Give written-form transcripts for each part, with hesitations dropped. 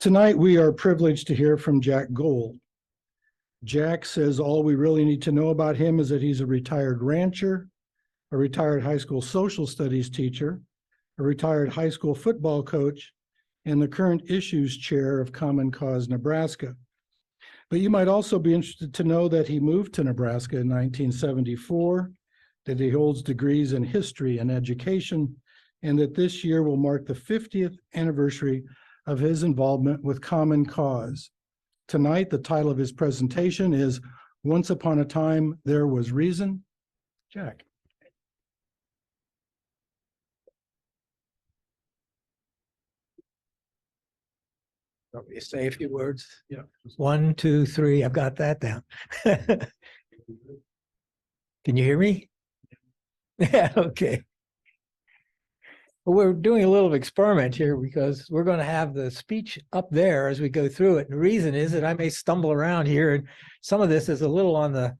Tonight, we are privileged to hear from Jack Gould. Jack says all we really need to know about him is that he's a retired rancher, a retired high school social studies teacher, a retired high school football coach, and the current issues chair of Common Cause Nebraska. But you might also be interested to know that he moved to Nebraska in 1974, that he holds degrees in history and education, and that this year will mark the 50th anniversary of his involvement with Common Cause. Tonight, the title of his presentation is Once Upon a Time, There Was Reason. Jack. Want me to say a few words? Yeah. 1, 2, 3. I've got that down. Can you hear me? Yeah, okay. Well, we're doing a little experiment here because we're going to have the speech up there as we go through it. And the reason is that I may stumble around here, and some of this is a little on the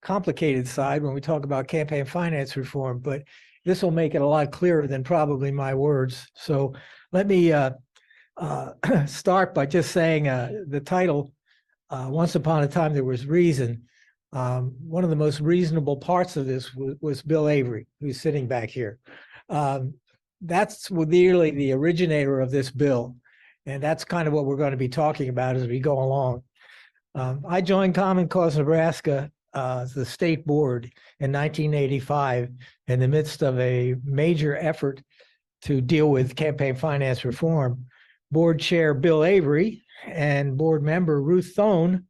complicated side when we talk about campaign finance reform, but this will make it a lot clearer than probably my words. So let me start by just saying the title, Once Upon a Time There Was Reason. One of the most reasonable parts of this was Bill Avery, who's sitting back here. That's nearly the originator of this bill, and that's kind of what we're going to be talking about as we go along. I joined Common Cause Nebraska, the state board, in 1985 in the midst of a major effort to deal with campaign finance reform. Board chair Bill Avery and board member Ruth Thone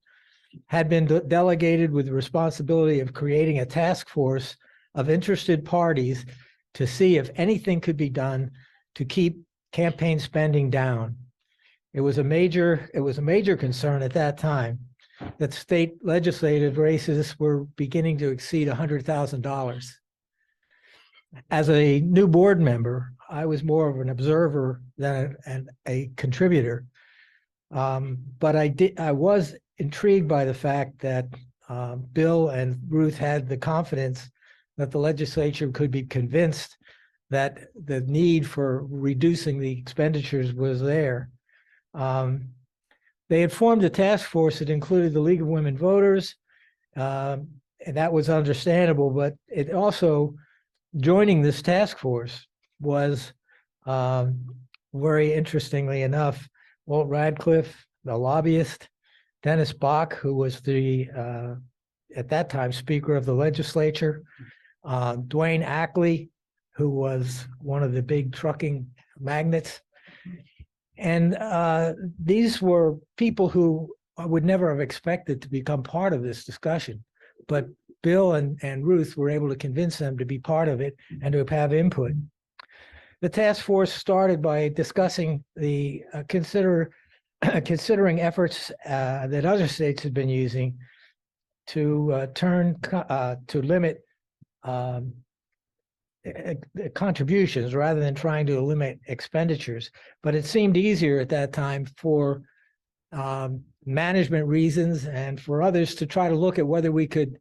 had been delegated with the responsibility of creating a task force of interested parties to see if anything could be done to keep campaign spending down. It was a major concern at that time that state legislative races were beginning to exceed $100,000. As a new board member, I was more of an observer than a contributor. But I was intrigued by the fact that Bill and Ruth had the confidence that the legislature could be convinced that the need for reducing the expenditures was there. They had formed a task force that included the League of Women Voters, and that was understandable, but it also, joining this task force was, very interestingly enough, Walt Radcliffe, the lobbyist, Dennis Bach, who was the, at that time, Speaker of the Legislature, Dwayne Ackley, who was one of the big trucking magnates. And these were people who I would never have expected to become part of this discussion. But Bill and Ruth were able to convince them to be part of it and to have input. The task force started by discussing the considering efforts that other states had been using to limit contributions rather than trying to limit expenditures. But it seemed easier at that time for management reasons and for others to try to look at whether we could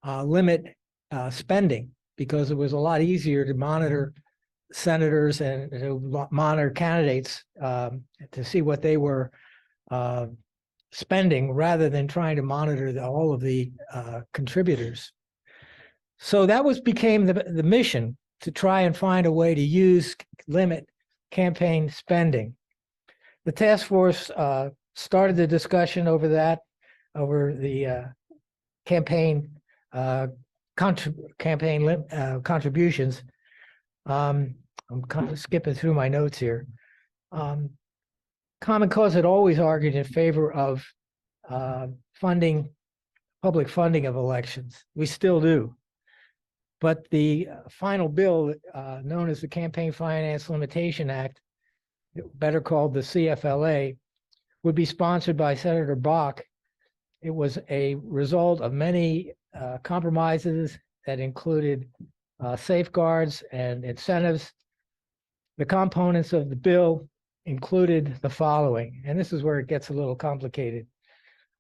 limit spending, because it was a lot easier to monitor senators and to monitor candidates to see what they were spending rather than trying to monitor all of the contributors. So that became the mission, to try and find a way to limit campaign spending. The task force started the discussion over the campaign contributions. I'm kind of skipping through my notes here. Common Cause had always argued in favor of public funding of elections. We still do. But the final bill, known as the Campaign Finance Limitation Act, better called the CFLA, would be sponsored by Senator Bach. It was a result of many compromises that included safeguards and incentives. The components of the bill included the following, and this is where it gets a little complicated.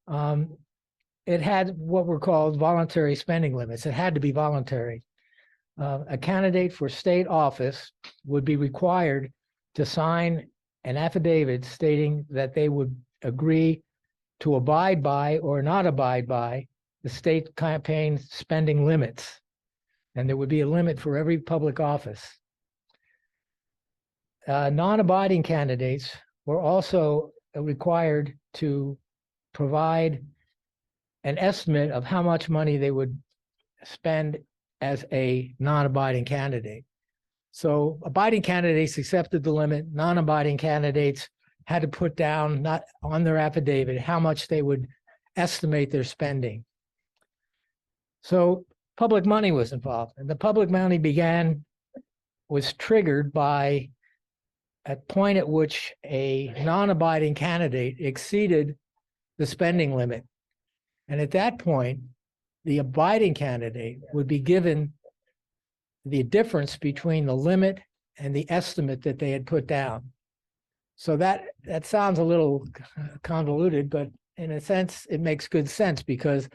It had what were called voluntary spending limits. It had to be voluntary. A candidate for state office would be required to sign an affidavit stating that they would agree to abide by or not abide by the state campaign spending limits. And there would be a limit for every public office. Non-abiding candidates were also required to provide an estimate of how much money they would spend as a non-abiding candidate. So abiding candidates accepted the limit. Non-abiding candidates had to put down, not on their affidavit, how much they would estimate their spending. So public money was involved, and the public money was triggered by a point at which a non-abiding candidate exceeded the spending limit. And at that point, the abiding candidate would be given the difference between the limit and the estimate that they had put down. So that sounds a little convoluted, but in a sense, it makes good sense, because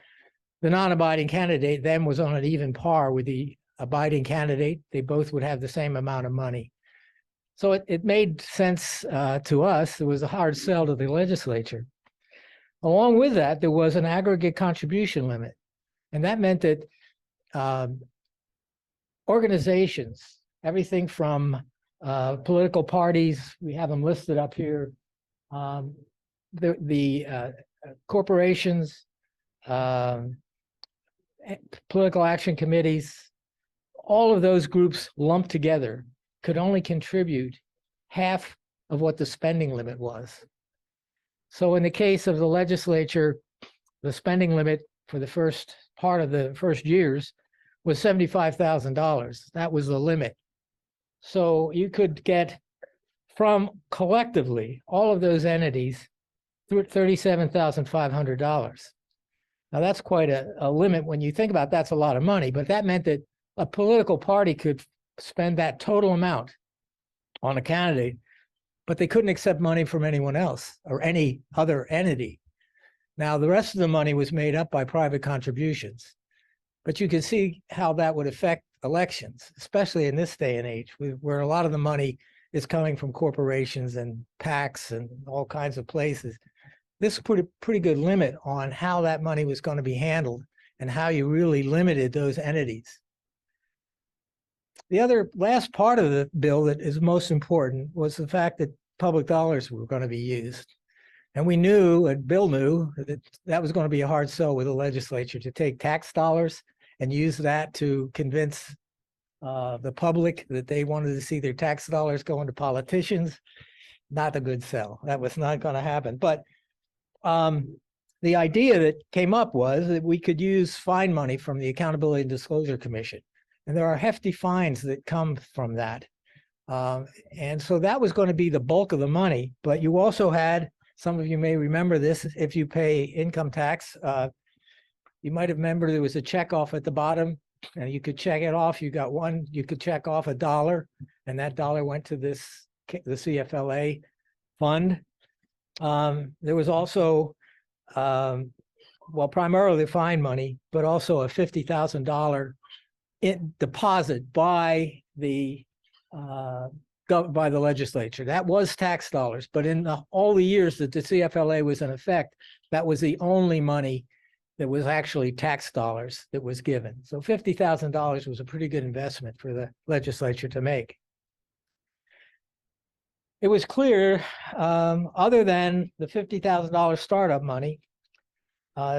the non-abiding candidate then was on an even par with the abiding candidate. They both would have the same amount of money. So it made sense to us. It was a hard sell to the legislature. Along with that, there was an aggregate contribution limit. And that meant that organizations, everything from political parties, we have them listed up here, the corporations, political action committees, all of those groups lumped together could only contribute half of what the spending limit was. So in the case of the legislature, the spending limit for the first part of the first years was $75,000. That was the limit. So you could get from collectively all of those entities $37,500. Now that's quite a limit. When you think about it, that's a lot of money, but that meant that a political party could spend that total amount on a candidate, but they couldn't accept money from anyone else or any other entity. Now, the rest of the money was made up by private contributions, but you can see how that would affect elections, especially in this day and age, where a lot of the money is coming from corporations and PACs and all kinds of places. This put a pretty good limit on how that money was going to be handled and how you really limited those entities. The other last part of the bill that is most important was the fact that public dollars were going to be used. And we knew, and Bill knew, that that was going to be a hard sell with the legislature, to take tax dollars and use that to convince the public that they wanted to see their tax dollars going to politicians. Not a good sell. That was not going to happen. But the idea that came up was that we could use fine money from the Accountability and Disclosure Commission. And there are hefty fines that come from that. And so that was going to be the bulk of the money. But you also had, some of you may remember this, if you pay income tax, you might have remembered there was a check off at the bottom, and you could check it off. You got one, you could check off $1, and that dollar went to the CFLA fund. There was also, well, primarily fine money, but also a $50,000 deposit by the legislature. That was tax dollars, but in all the years that the CFLA was in effect, that was the only money that was actually tax dollars that was given. So $50,000 was a pretty good investment for the legislature to make. It was clear, other than the $50,000 startup money,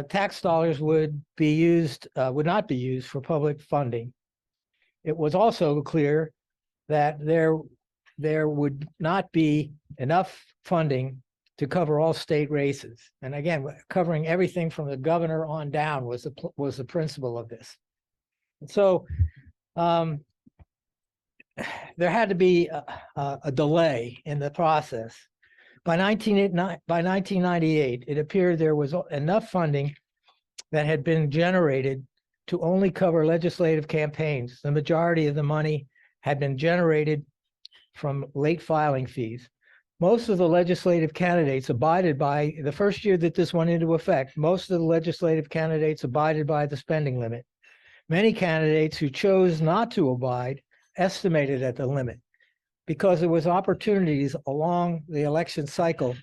tax dollars would not be used for public funding. It was also clear that there would not be enough funding to cover all state races. And again, covering everything from the governor on down was the principle of this. And so there had to be a delay in the process. By 1998, it appeared there was enough funding that had been generated to only cover legislative campaigns. The majority of the money had been generated from late filing fees. Most of the legislative candidates abided by, the first year that this went into effect, most of the legislative candidates abided by the spending limit. Many candidates who chose not to abide estimated at the limit. because there was opportunities along the election cycle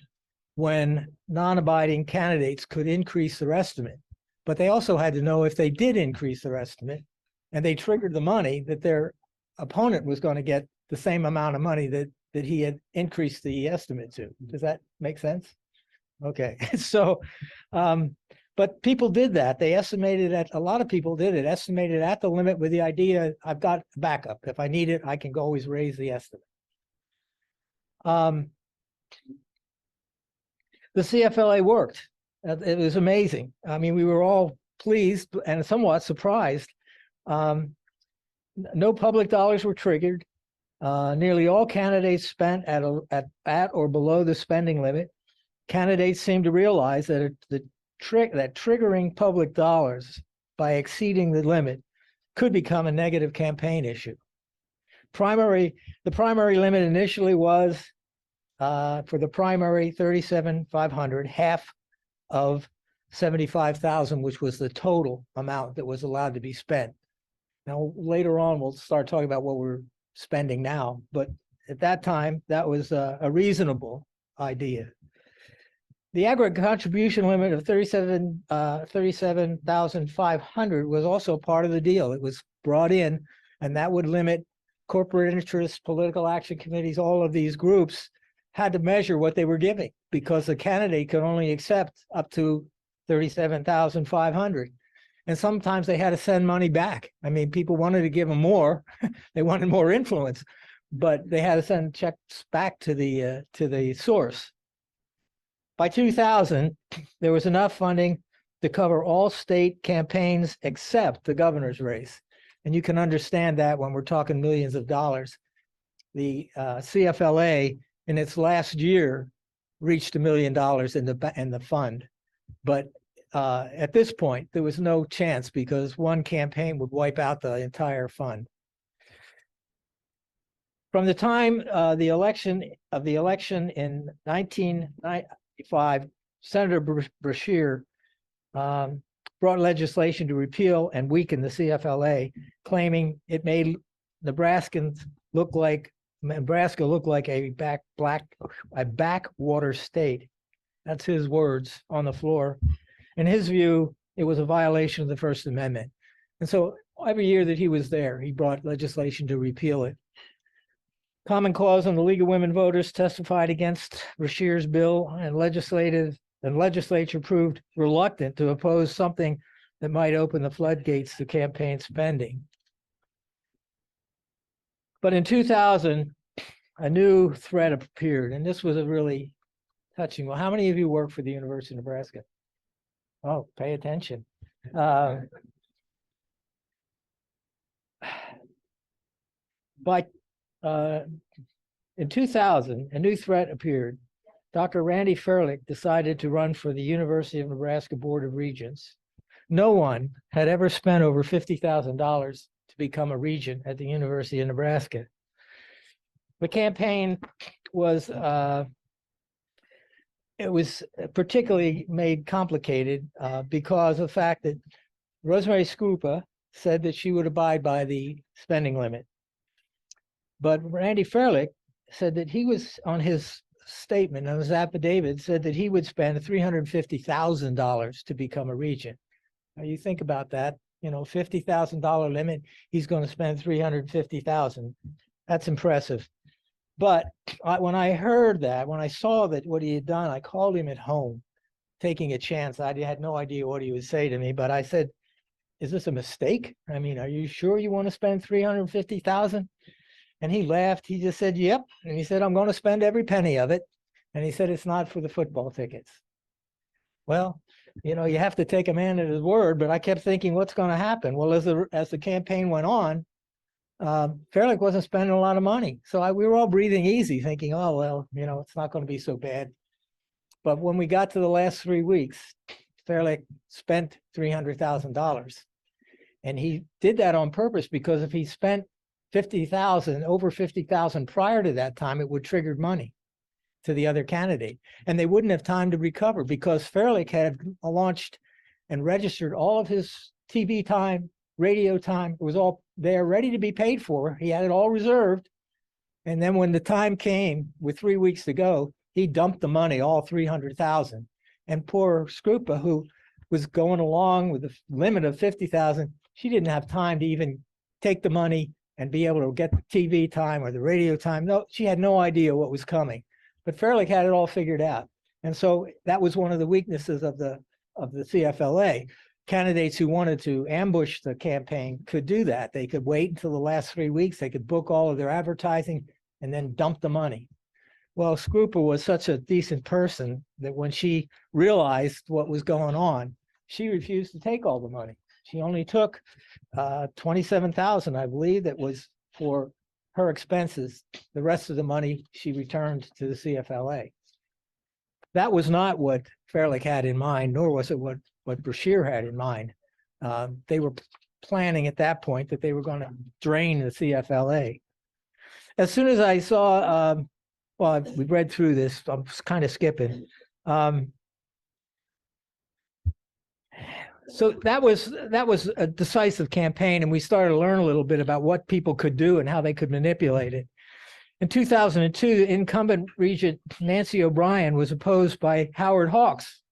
when non-abiding candidates could increase their estimate. But they also had to know if they did increase their estimate and they triggered the money, that their opponent was going to get the same amount of money that he had increased the estimate to. Does that make sense? Okay. So, but people did that. They estimated at, a lot of people did it, estimated at the limit with the idea, I've got backup. If I need it, I can always raise the estimate. The CFLA worked. It was amazing. I mean, we were all pleased and somewhat surprised. No public dollars were triggered. Nearly all candidates spent at or below the spending limit. Candidates seemed to realize that that triggering public dollars by exceeding the limit could become a negative campaign issue. The primary limit initially was for the primary 37,500, half of 75,000, which was the total amount that was allowed to be spent. Now, later on, we'll start talking about what we're spending now, but at that time, that was a reasonable idea. The aggregate contribution limit of 37,500 was also part of the deal. It was brought in, and that would limit corporate interests, political action committees, all of these groups had to measure what they were giving, because the candidate could only accept up to 37,500. And sometimes they had to send money back. I mean, people wanted to give them more. They wanted more influence, but they had to send checks back to the source. By 2000, there was enough funding to cover all state campaigns except the governor's race. And you can understand that when we're talking millions of dollars. The CFLA in its last year reached $1 million in the fund. But at this point, there was no chance because one campaign would wipe out the entire fund. From the time the election in 1995, Senator Brashear brought legislation to repeal and weaken the CFLA, claiming it made Nebraska look like a backwater state. That's his words on the floor. In his view, it was a violation of the First Amendment. And so every year that he was there, he brought legislation to repeal it. Common Cause and the League of Women Voters testified against Brashear's bill, and legislature proved reluctant to oppose something that might open the floodgates to campaign spending. But in 2000, a new threat appeared, and this was a really touching one. How many of you work for the University of Nebraska? Oh, pay attention. In 2000, a new threat appeared. Dr. Randy Fairlick decided to run for the University of Nebraska Board of Regents. No one had ever spent over $50,000 to become a regent at the University of Nebraska. The campaign was particularly made complicated because of the fact that Rosemary Scrupa said that she would abide by the spending limit. But Randy Fairlick said that he was, on his statement, on his affidavit, said that he would spend $350,000 to become a regent. Now you think about that, you know, $50,000 limit, he's going to spend $350,000. That's impressive. But when I heard that, when I saw that what he had done, I called him at home, taking a chance. I had no idea what he would say to me, but I said, "Is this a mistake? I mean, are you sure you want to spend $350,000?" And he laughed. He just said, "Yep." And he said, "I'm going to spend every penny of it." And he said, "It's not for the football tickets." Well, you know, you have to take a man at his word, but I kept thinking, what's going to happen? Well, as the campaign went on, Fairlick wasn't spending a lot of money. So we were all breathing easy, thinking, oh, well, you know, it's not going to be so bad. But when we got to the last 3 weeks, Fairlick spent $300,000. And he did that on purpose, because if he spent over 50,000 prior to that time, it would trigger money to the other candidate. And they wouldn't have time to recover, because Fairlick had launched and registered all of his TV time, radio time. It was all there ready to be paid for. He had it all reserved. And then when the time came with 3 weeks to go, he dumped the money, all 300,000. And poor Scrupa, who was going along with a limit of 50,000, she didn't have time to even take the money and be able to get the TV time or the radio time. No, she had no idea what was coming. But Fairlick had it all figured out. And so that was one of the weaknesses of the CFLA. Candidates who wanted to ambush the campaign could do that. They could wait until the last 3 weeks. They could book all of their advertising and then dump the money. Well, Scrupa was such a decent person that when she realized what was going on, she refused to take all the money. She only took 27,000, I believe, that was for her expenses. The rest of the money she returned to the CFLA. That was not what Fairlick had in mind, nor was it what Brashear had in mind. They were planning at that point that they were going to drain the CFLA. As soon as I saw, well, we read through this, I'm kind of skipping. So that was a decisive campaign, and we started to learn a little bit about what people could do and how they could manipulate it. In 2002, the incumbent regent Nancy O'Brien was opposed by Howard Hawks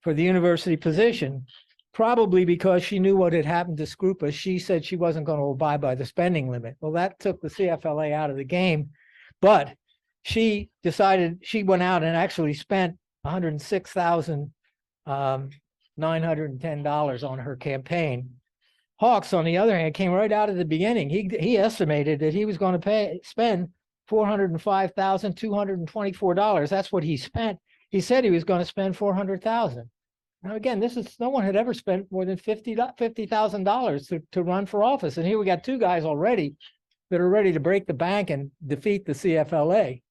for the university position, probably because she knew what had happened to Scrupa. She said she wasn't going to abide by the spending limit. Well, that took the CFLA out of the game, but she decided, she went out and actually spent $106,910 on her campaign. Hawks, on the other hand, came right out of the beginning. He estimated that he was going to spend $405,224. That's what he spent. He said he was going to spend $400,000. Now, again, no one had ever spent more than $50,000 to run for office. And here we got two guys already that are ready to break the bank and defeat the CFLA.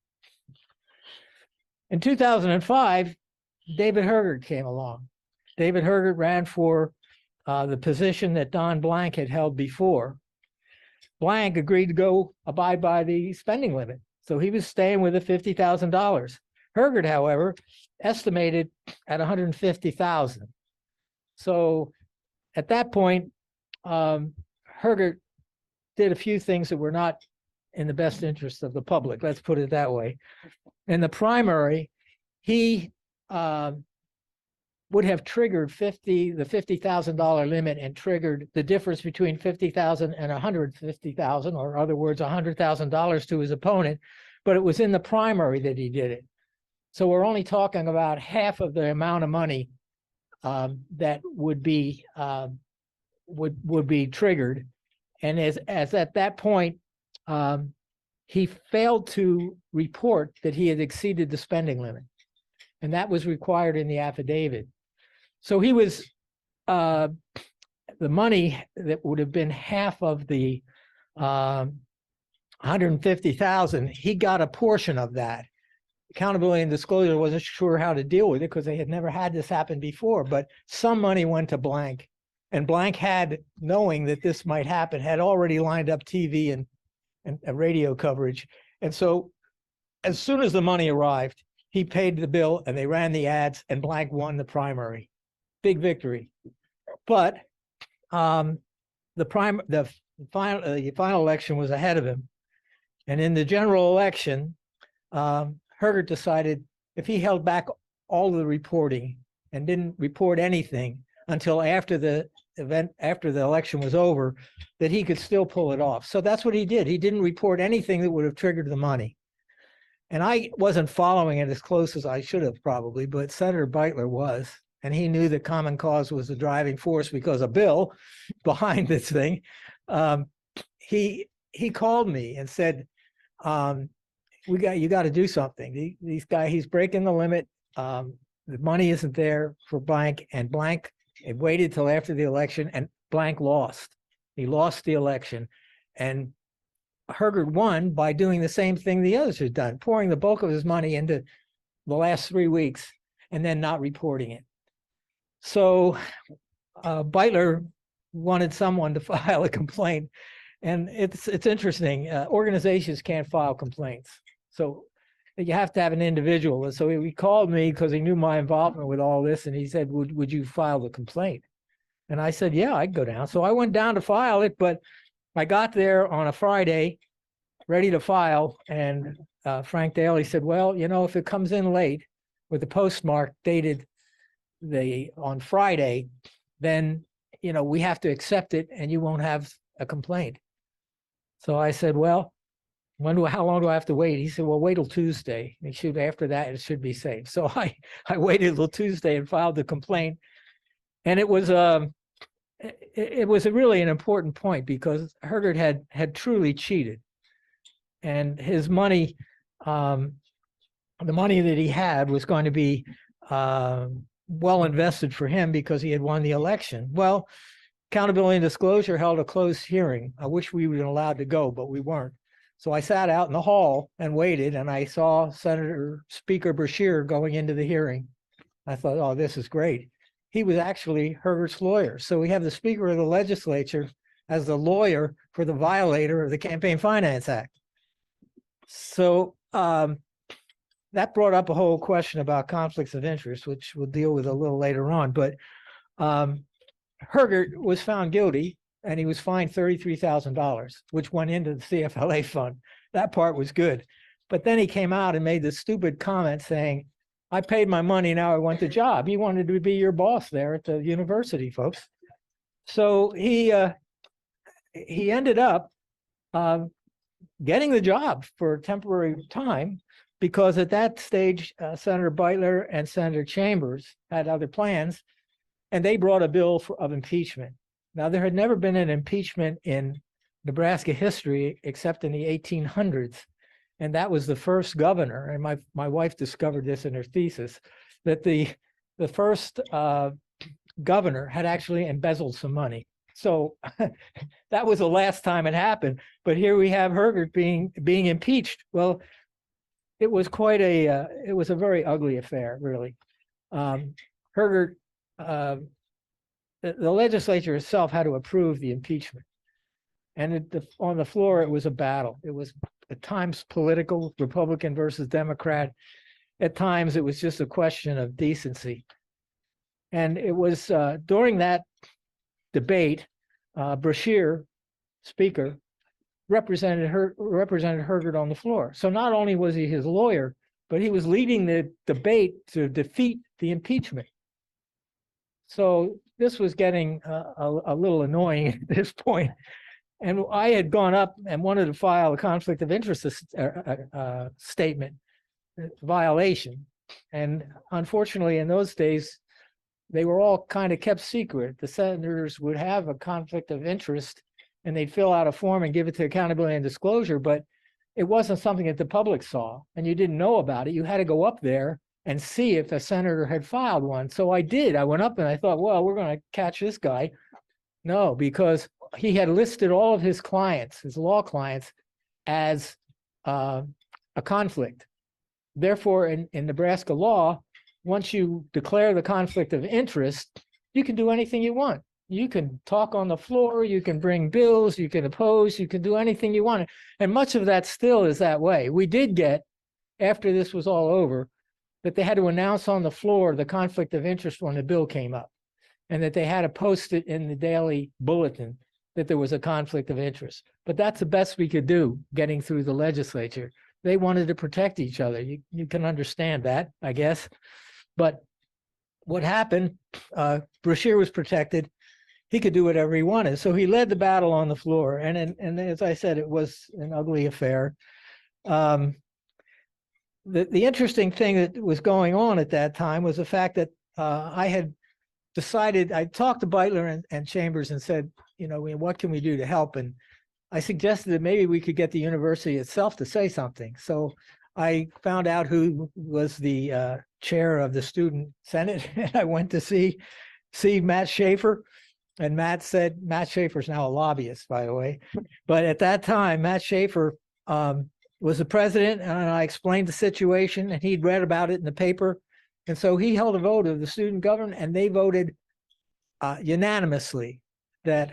In 2005, David Hergert came along. David Hergert ran for the position that Don Blank had held before. Blank agreed to go abide by the spending limit. So he was staying with the $50,000. Hergert, however, estimated at $150,000. So at that point, Hergert did a few things that were not in the best interest of the public. Let's put it that way. In the primary, he would have triggered the $50,000 limit and triggered the difference between $50,000 and $150,000, or in other words, $100,000 to his opponent. But it was in the primary that he did it. So we're only talking about half of the amount of money that would be triggered. And as at that point, he failed to report that he had exceeded the spending limit, and that was required in the affidavit. So he was the money that would have been half of the 150,000. He got a portion of that. Accountability and Disclosure wasn't sure how to deal with it because they had never had this happen before, but some money went to Blank, and Blank had, knowing that this might happen, had already lined up TV and radio coverage. And so as soon as the money arrived, he paid the bill and they ran the ads, and Blank won the primary. Big victory. But the final election was ahead of him. And in the general election, Hergert decided if he held back all the reporting and didn't report anything until after the election was over, that he could still pull it off. So that's what he did. He didn't report anything that would have triggered the money. And I wasn't following it as close as I should have probably, but Senator Beitler was, and he knew that Common Cause was the driving force because of Bill behind this thing. He called me and said, you got to do something. These guys, he's breaking the limit. The money isn't there for Blank, and Blank, it waited till after the election, and Blank lost. He lost the election, and Hergert won by doing the same thing the others had done, pouring the bulk of his money into the last 3 weeks and then not reporting it. So Beitler wanted someone to file a complaint, and it's interesting. Organizations can't file complaints, so you have to have an individual. And so he called me because he knew my involvement with all this, and he said, would you file the complaint? And I said, yeah, I'd go down. So I went down to file it, but I got there on a Friday, ready to file. And Frank Daly said, well, you know, if it comes in late with the postmark dated on Friday, then, you know, we have to accept it and you won't have a complaint. So I said, well, how long do I have to wait? He said, well, wait till Tuesday. After that, it should be safe. So I waited till Tuesday and filed the complaint. And it was really an important point because Hergert had truly cheated. And his money, the money that he had was going to be well invested for him because he had won the election. Well, Accountability and Disclosure held a closed hearing. I wish we were allowed to go, but we weren't. So I sat out in the hall and waited, and I saw Speaker Brashear going into the hearing. I thought, oh, this is great. He was actually Hergert's lawyer. So we have the Speaker of the Legislature as the lawyer for the violator of the Campaign Finance Act. So that brought up a whole question about conflicts of interest, which we'll deal with a little later on. But Hergert was found guilty, and he was fined $33,000, which went into the CFLA fund. That part was good. But then he came out and made this stupid comment saying, I paid my money, now I want the job. He wanted to be your boss there at the university, folks. So he ended up getting the job for a temporary time because at that stage, Senator Beitler and Senator Chambers had other plans, and they brought a bill of impeachment. Now, there had never been an impeachment in Nebraska history except in the 1800s. And that was the first governor, and my wife discovered this in her thesis, that the first governor had actually embezzled some money. So that was the last time it happened. But here we have Hergert being impeached. Well, it was it was a very ugly affair, really. Hergert, the legislature itself had to approve the impeachment. And on the floor, it was a battle. It was at times political, Republican versus Democrat. At times, it was just a question of decency. And it was during that debate, Brashear, Speaker, represented Hergert on the floor. So not only was he his lawyer, but he was leading the debate to defeat the impeachment. So this was getting a little annoying at this point. And I had gone up and wanted to file a conflict of interest statement violation. And unfortunately, in those days, they were all kind of kept secret. The senators would have a conflict of interest and they'd fill out a form and give it to Accountability and Disclosure, but it wasn't something that the public saw and you didn't know about it. You had to go up there and see if a senator had filed one. So I did. I went up and I thought, well, we're going to catch this guy. No, because he had listed all of his clients, his law clients, as a conflict. Therefore, in Nebraska law, once you declare the conflict of interest, you can do anything you want. You can talk on the floor, you can bring bills, you can oppose, you can do anything you want. And much of that still is that way. We did get, after this was all over, that they had to announce on the floor the conflict of interest when the bill came up, and that they had to post it in the daily bulletin that there was a conflict of interest. But that's the best we could do getting through the legislature. They wanted to protect each other. You can understand that, I guess. But what happened, Brashear was protected. He could do whatever he wanted. So he led the battle on the floor. And as I said, it was an ugly affair. The interesting thing that was going on at that time was the fact that I had decided, I talked to Beitler and Chambers and said, you know, what can we do to help? And I suggested that maybe we could get the university itself to say something. So I found out who was the chair of the student senate, and I went to see Matt Schaefer. And Matt said, Matt Schaefer's now a lobbyist, by the way. But at that time, Matt Schaefer was the president, and I explained the situation, and he'd read about it in the paper. And so he held a vote of the student government, and they voted unanimously that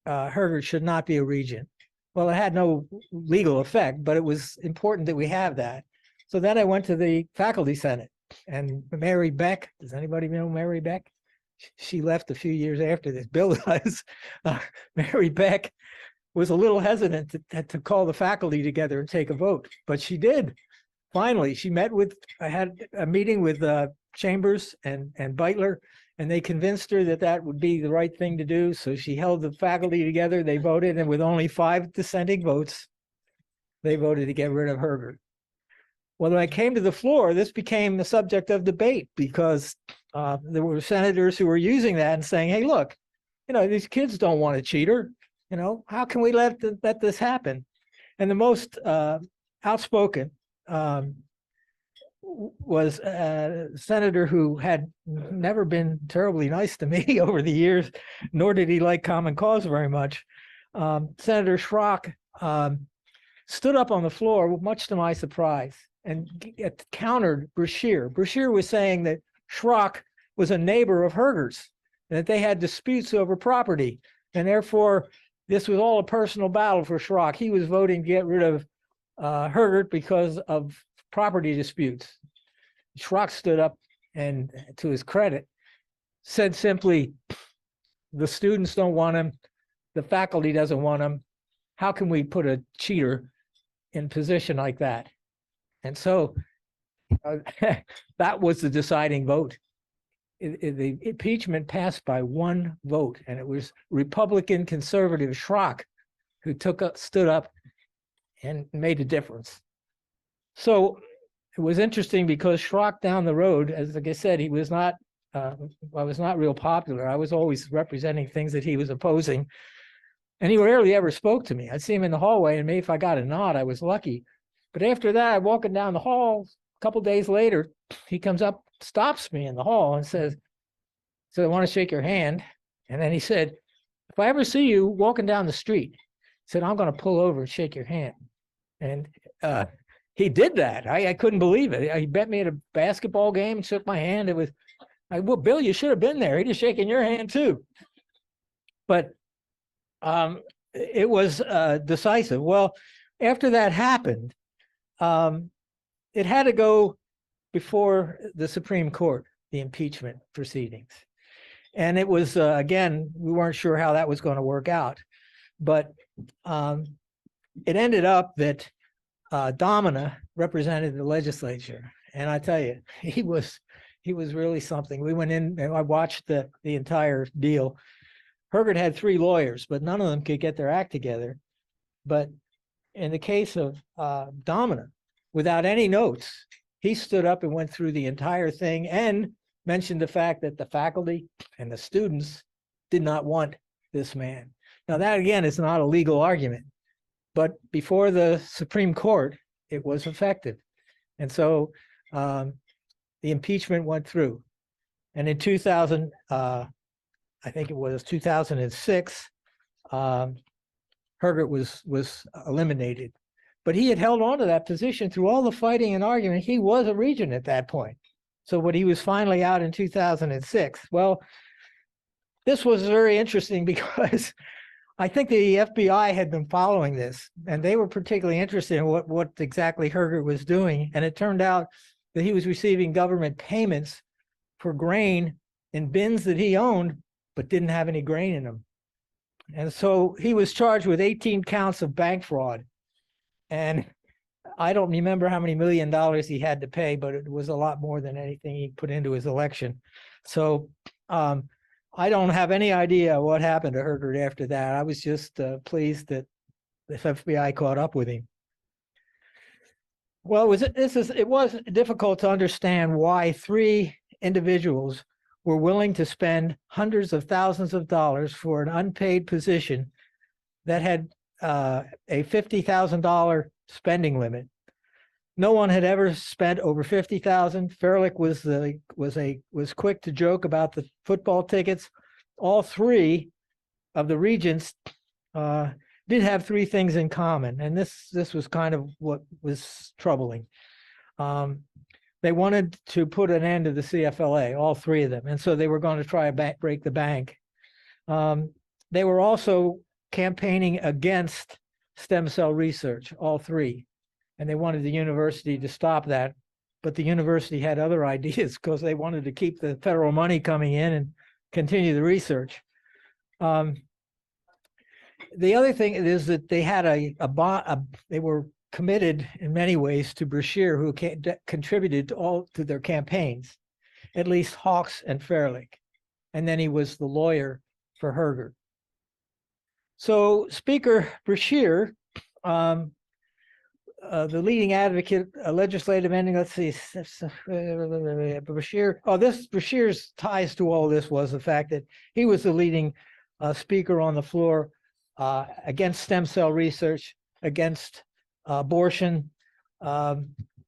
Hergert should not be a regent. Well, it had no legal effect, but it was important that we have that. So then I went to the faculty senate, and Mary Beck, does anybody know Mary Beck? She left a few years after this. Bill does. Mary Beck was a little hesitant to call the faculty together and take a vote, but she did. Finally, she met with, I had a meeting with Chambers and Beitler, and they convinced her that that would be the right thing to do. So she held the faculty together, they voted, and with only 5 dissenting votes, they voted to get rid of Hergert. Well, when I came to the floor, this became the subject of debate because there were senators who were using that and saying, hey, look, these kids don't want a cheater. How can we let this happen? And the most outspoken was a senator who had never been terribly nice to me over the years, nor did he like Common Cause very much. Senator Schrock stood up on the floor, much to my surprise, and countered Brashear. Brashear was saying that Schrock was a neighbor of Hergert's, and that they had disputes over property, and therefore this was all a personal battle for Schrock. He was voting to get rid of Hergert because of property disputes. Schrock stood up and, to his credit, said simply, the students don't want him, the faculty doesn't want him. How can we put a cheater in position like that? And so that was the deciding vote. The impeachment passed by 1 vote, and it was Republican conservative Schrock who stood up and made a difference. So it was interesting because Schrock down the road, as like I said, he was not, I was not real popular. I was always representing things that he was opposing, and he rarely ever spoke to me. I'd see him in the hallway, and maybe if I got a nod, I was lucky. But after that, I'm walking down the hall. A couple days later, he comes up, stops me in the hall, and says, I want to shake your hand. And then he said, if I ever see you walking down the street, he said, I'm going to pull over and shake your hand. And he did that. I couldn't believe it. He bet me at a basketball game and shook my hand. It was, well, Bill, you should have been there. He'd have shaken your hand too. But it was decisive. Well, after that happened, it had to go before the Supreme Court, the impeachment proceedings. And it was, again, we weren't sure how that was going to work out. But it ended up that Domina represented the legislature. And I tell you, he was really something. We went in and I watched the entire deal. Hergert had 3 lawyers, but none of them could get their act together. But in the case of Domina, without any notes, he stood up and went through the entire thing and mentioned the fact that the faculty and the students did not want this man. Now, that again is not a legal argument, but before the Supreme Court, it was effective. And so the impeachment went through. And in 2000, I think it was 2006, Hergert was eliminated. But he had held on to that position through all the fighting and argument. He was a regent at that point. So when he was finally out in 2006, well, this was very interesting because I think the FBI had been following this, and they were particularly interested in what exactly Hergert was doing. And it turned out that he was receiving government payments for grain in bins that he owned, but didn't have any grain in them. And so he was charged with 18 counts of bank fraud. And I don't remember how many $1 million he had to pay, but it was a lot more than anything he put into his election. So I don't have any idea what happened to Hergert after that. I was just pleased that the FBI caught up with him. Well, it was difficult to understand why 3 individuals were willing to spend hundreds of thousands of dollars for an unpaid position that had a $50,000 spending limit. No one had ever spent over $50,000. Fairlick was quick to joke about the football tickets. All 3 of the regents did have 3 things in common, and this was kind of what was troubling. They wanted to put an end to the CFLA, all 3 of them, and so they were going to try to break the bank. They were also campaigning against stem cell research, all 3. And they wanted the university to stop that. But the university had other ideas because they wanted to keep the federal money coming in and continue the research. The other thing is that they had they were committed in many ways to Brashear, who contributed to their campaigns, at least Hawks and Fairlick. And then he was the lawyer for Herger. So Speaker Brashear, the leading advocate, legislative ending, let's see, Brashear. Oh, Brashear's ties to all this was the fact that he was the leading speaker on the floor against stem cell research, against abortion.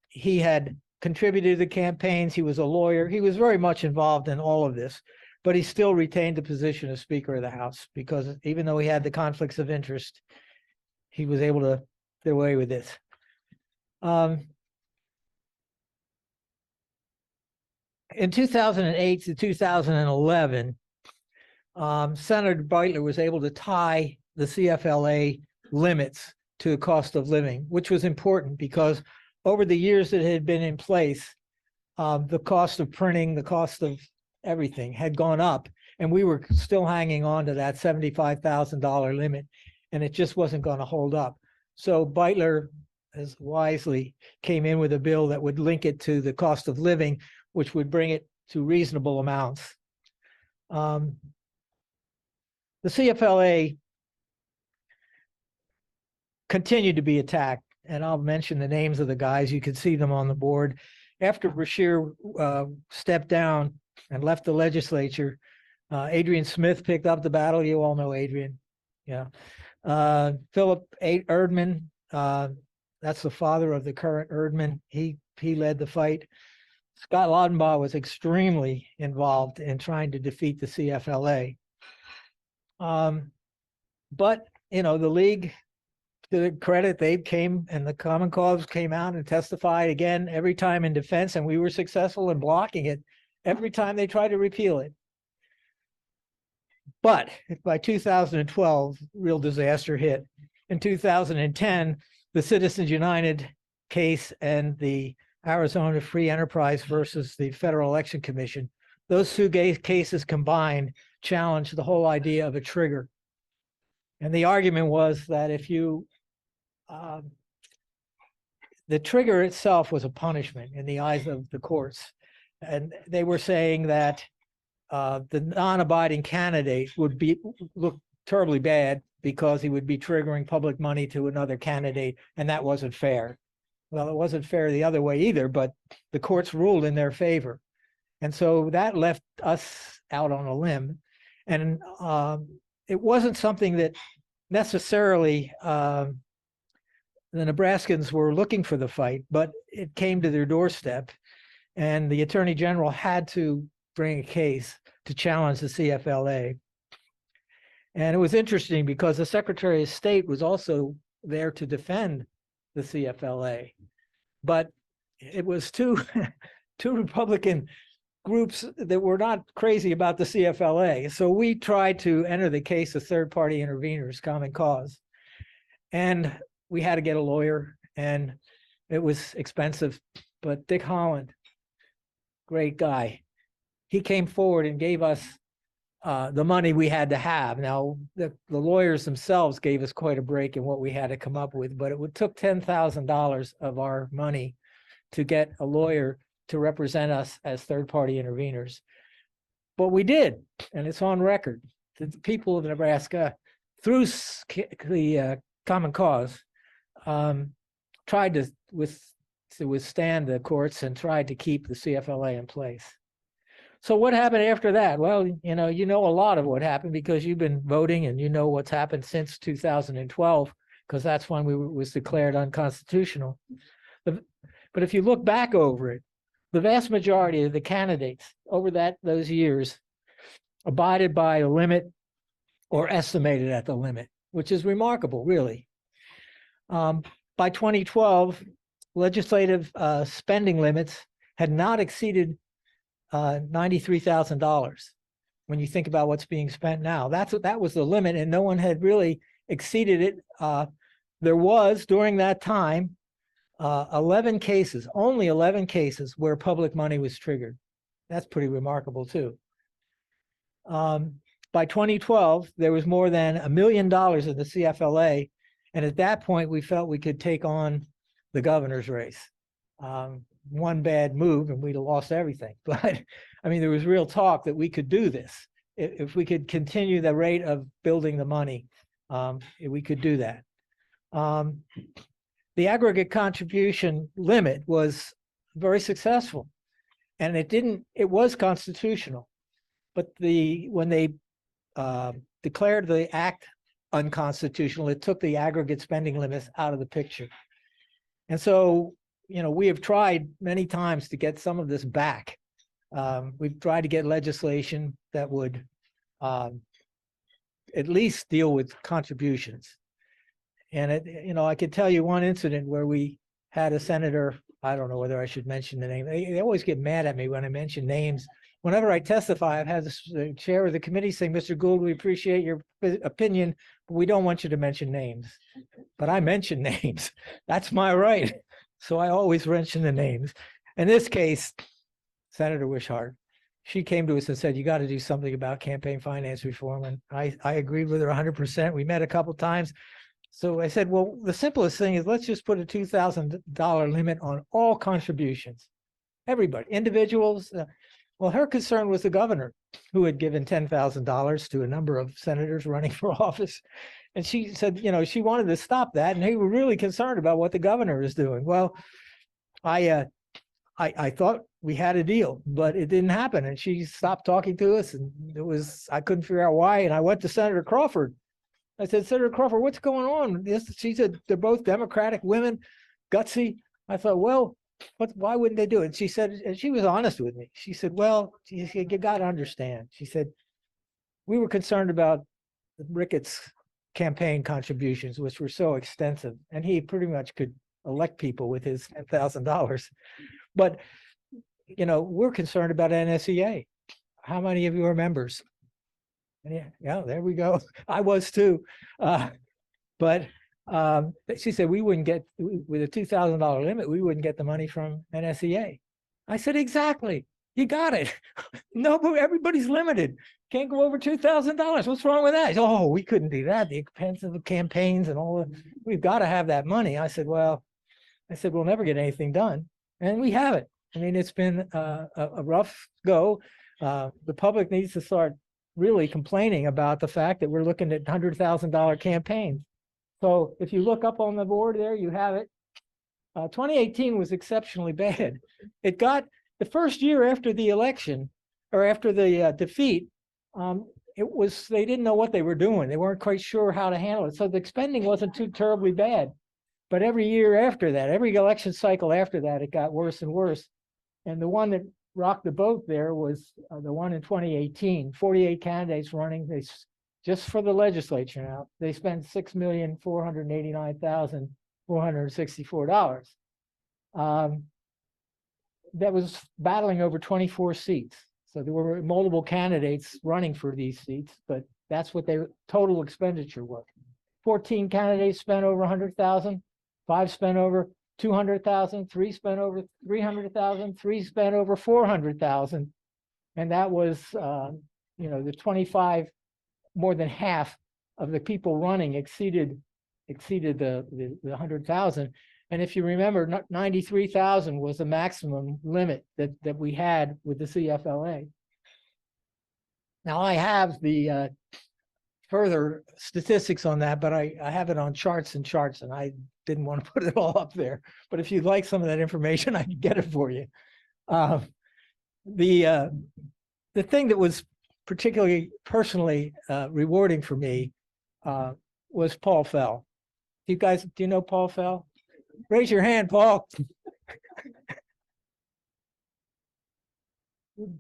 He had contributed to the campaigns. He was a lawyer. He was very much involved in all of this, but he still retained the position of Speaker of the House because even though he had the conflicts of interest, he was able to get away with this. In 2008 to 2011, Senator Beitler was able to tie the CFLA limits to the cost of living, which was important because over the years that it had been in place, the cost of printing, the cost of everything had gone up, and we were still hanging on to that $75,000 limit, and it just wasn't going to hold up. So Beitler, as wisely, came in with a bill that would link it to the cost of living, which would bring it to reasonable amounts. The CFLA continued to be attacked, and I'll mention the names of the guys. You can see them on the board. After Brashear stepped down and left the legislature, Adrian Smith picked up the battle. You all know Adrian. Yeah. Philip Erdman, that's the father of the current Erdman. He led the fight. Scott Laudenbaugh was extremely involved in trying to defeat the CFLA. But, you know, the league, to their credit, they came and the Common Cause came out and testified again every time in defense, and we were successful in blocking it every time they tried to repeal it. But by 2012, real disaster hit. In 2010, the Citizens United case and the Arizona Free Enterprise versus the Federal Election Commission, those two cases combined challenged the whole idea of a trigger. And the argument was that if you, the trigger itself was a punishment in the eyes of the courts. And they were saying that the non-abiding candidate would look terribly bad because he would be triggering public money to another candidate, and that wasn't fair. Well, it wasn't fair the other way either, but the courts ruled in their favor. And so that left us out on a limb. And it wasn't something that necessarily the Nebraskans were looking for the fight, but it came to their doorstep. And the Attorney General had to bring a case to challenge the CFLA. And it was interesting because the Secretary of State was also there to defend the CFLA. But it was two Republican groups that were not crazy about the CFLA. So we tried to enter the case of third-party interveners, Common Cause. And we had to get a lawyer, and it was expensive. But Dick Holland, great guy, he came forward and gave us the money we had to have. Now, the lawyers themselves gave us quite a break in what we had to come up with, but it took $10,000 of our money to get a lawyer to represent us as third-party interveners. But we did, and it's on record. The people of Nebraska, through the Common Cause, tried to withstand the courts and tried to keep the CFLA in place. So what happened after that? Well, you know a lot of what happened because you've been voting and you know what's happened since 2012, because that's when we was declared unconstitutional. But if you look back over it, the vast majority of the candidates over those years abided by a limit or estimated at the limit, which is remarkable, really. By 2012, legislative spending limits had not exceeded $93,000. When you think about what's being spent now, that was the limit, and no one had really exceeded it. There was during that time 11 cases, only 11 cases where public money was triggered. That's pretty remarkable too. by 2012, there was more than $1 million in the CFLA. And at that point, we felt we could take on the governor's race. One bad move and we'd have lost everything. But I mean, there was real talk that we could do this. If we could continue the rate of building the money, we could do that. The aggregate contribution limit was very successful, and it was constitutional. But when they declared the act unconstitutional, it took the aggregate spending limits out of the picture. And so, we have tried many times to get some of this back. We've tried to get legislation that would at least deal with contributions. And I could tell you one incident where we had a senator, I don't know whether I should mention the name. They always get mad at me when I mention names. Whenever I testify, I've had the chair of the committee say, Mr. Gould, we appreciate your opinion, but we don't want you to mention names. But I mention names. That's my right. So I always mention the names. In this case, Senator Wishart, she came to us and said, you got to do something about campaign finance reform. And I agreed with her 100%. We met a couple of times. So I said, well, the simplest thing is let's just put a $2,000 limit on all contributions. Everybody, individuals. Well, her concern was the governor, who had given $10,000 to a number of senators running for office. And she said, she wanted to stop that. And they were really concerned about what the governor is doing. Well, I thought we had a deal, but it didn't happen. And she stopped talking to us. And I couldn't figure out why. And I went to Senator Crawford. I said, Senator Crawford, what's going on? She said, they're both Democratic women, gutsy. I thought, well, why wouldn't they do it? And she said, and she was honest with me. She said, well, you got to understand. She said, we were concerned about Ricketts' campaign contributions, which were so extensive. And he pretty much could elect people with his $10,000. But, we're concerned about NSEA. How many of you are members? Yeah, there we go. I was too. But she said we wouldn't get, with a $2,000 limit, we wouldn't get the money from NSEA. I said, exactly. You got it. No, but everybody's limited. Can't go over $2,000. What's wrong with that? Said, oh, we couldn't do that. The expense of the campaigns and all that. We've got to have that money. I said, we'll never get anything done. And we have it. I mean, it's been a rough go. The public needs to start really complaining about the fact that we're looking at $100,000 campaigns. So if you look up on the board there, you have it. 2018 was exceptionally bad. It got the first year after the election or after the defeat, they didn't know what they were doing. They weren't quite sure how to handle it. So the spending wasn't too terribly bad. But every year after that, every election cycle after that, it got worse and worse. And the one that rocked the boat there was the one in 2018, 48 candidates running. Just for the legislature now, they spent $6,489,464. That was battling over 24 seats. So there were multiple candidates running for these seats, but that's what their total expenditure was. 14 candidates spent over 100,000, 5 spent over 200,000, 3 spent over 300,000, 3 spent over 400,000. And that was, the 25, more than half of the people running exceeded the 100,000. And if you remember, 93,000 was the maximum limit that we had with the CFLA. Now I have the further statistics on that, but I have it on charts, and I didn't want to put it all up there. But if you'd like some of that information, I can get it for you. The thing that was particularly personally rewarding for me was Paul Fell. Do you know Paul Fell? Raise your hand, Paul.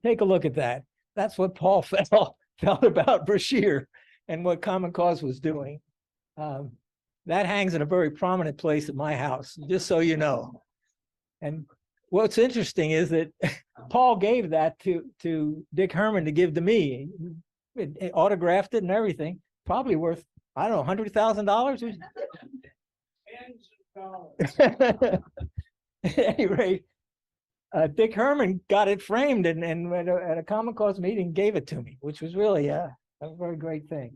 Take a look at that. That's what Paul felt about Brashear and what Common Cause was doing. That hangs in a very prominent place at my house, just so you know. And what's interesting is that Paul gave that to Dick Herman to give to me. It autographed it and everything. Probably worth, I don't know, $100,000. At any rate, Dick Herman got it framed and at a Common Cause meeting gave it to me, which was really a very great thing.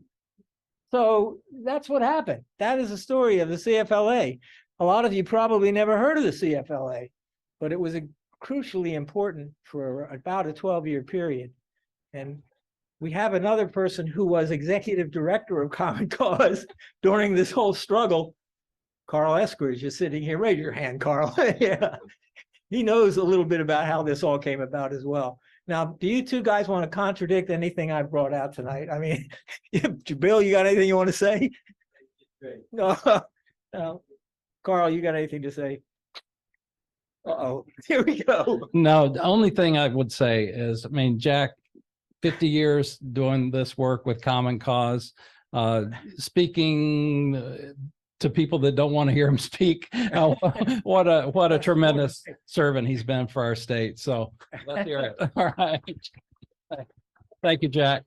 So that's what happened. That is the story of the CFLA. A lot of you probably never heard of the CFLA, but it was crucially important for about a 12-year period. And we have another person who was executive director of Common Cause during this whole struggle. Carl Eskridge is sitting here. Raise your hand, Carl. Yeah. He knows a little bit about how this all came about as well. Now, do you two guys want to contradict anything I brought out tonight? I mean, Bill, you got anything you want to say? No. No. Carl, you got anything to say? Uh-oh, here we go. No, the only thing I would say is, I mean, Jack, 50 years doing this work with Common Cause, speaking to people that don't want to hear him speak. What a tremendous servant he's been for our state. So let's hear it. All right. Thank you, Jack.